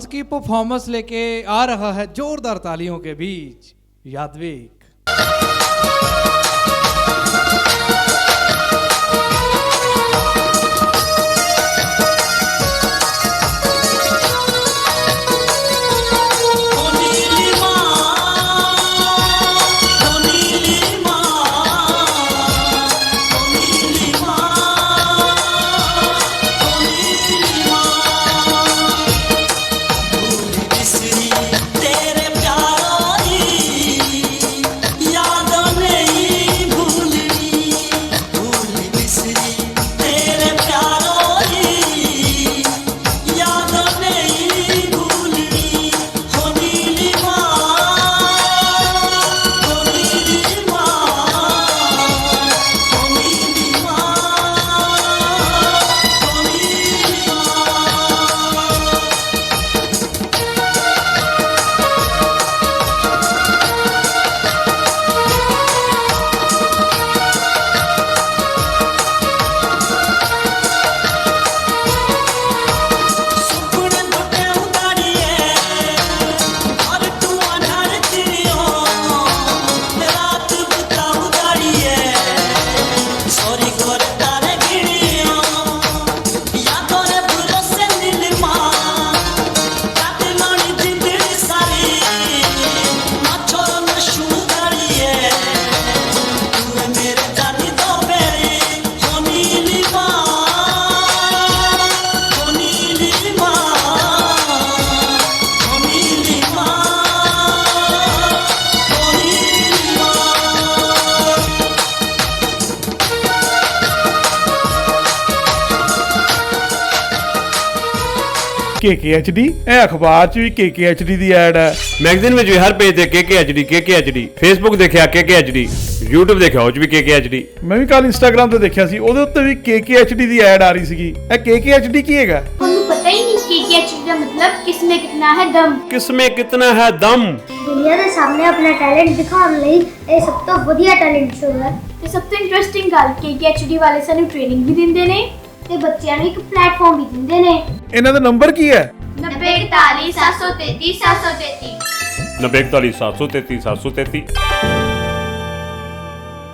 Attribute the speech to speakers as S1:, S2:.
S1: Dance की performance लेके आ रहा है जोरदार तालियों के बीच यादविक।
S2: KKHD ਇਹ ਅਖਬਾਰ 'ਚ ਵੀ KKHD ਦੀ ਐਡ ਹੈ,
S3: ਮੈਗਜ਼ੀਨ ਵਿੱਚ ਵੀ ਹਰ ਪੇਜ ਤੇ KKHD, ਫੇਸਬੁੱਕ ਦੇਖਿਆ KKHD, YouTube ਦੇਖਿਆ ਉਹ 'ਚ ਵੀ KKHD।
S2: ਮੈਂ ਵੀ ਕੱਲ ਇੰਸਟਾਗ੍ਰਾਮ ਤੇ ਦੇਖਿਆ ਸੀ, ਉਹਦੇ ਉੱਤੇ ਵੀ KKHD ਦੀ ਐਡ ਆ ਰਹੀ ਸੀਗੀ। ਇਹ KKHD ਕੀ ਹੈਗਾ?
S4: ਤੁਹਾਨੂੰ ਪਤਾ ਹੀ ਨਹੀਂ KKHD ਦਾ ਮਤਲਬ ਕਿਸਮੇ ਕਿਤਨਾ ਹੈ ਦਮ।
S3: ਕਿਸਮੇ ਕਿਤਨਾ ਹੈ ਦਮ।
S4: ਦੁਨੀਆ ਦੇ ਸਾਹਮਣੇ ਆਪਣਾ ਟੈਲੈਂਟ ਦਿਖਾਉਣ ਲਈ ਇਹ ਸਭ ਤੋਂ ਵਧੀਆ ਟੈਲੈਂਟ ਸ਼ੋਅ ਹੈ। ਤੇ ਸਭ ਤੋਂ ਇੰਟਰਸਟਿੰਗ ਗੱਲ KKHD ਵਾਲੇ ਸਾਨੂੰ ਟ੍ਰੇਨਿੰਗ ਵੀ ਦਿੰਦੇ ਨੇ ਤੇ ਬੱਚਿਆਂ ਨੂੰ ਇੱਕ ਪਲੇਟਫਾਰਮ ਵੀ ਦਿੰਦੇ ਨੇ।
S2: ਇਹਨਾਂ ਦਾ ਨੰਬਰ ਕੀ ਹੈ?
S4: 9041 733 733
S3: 9041 733 733।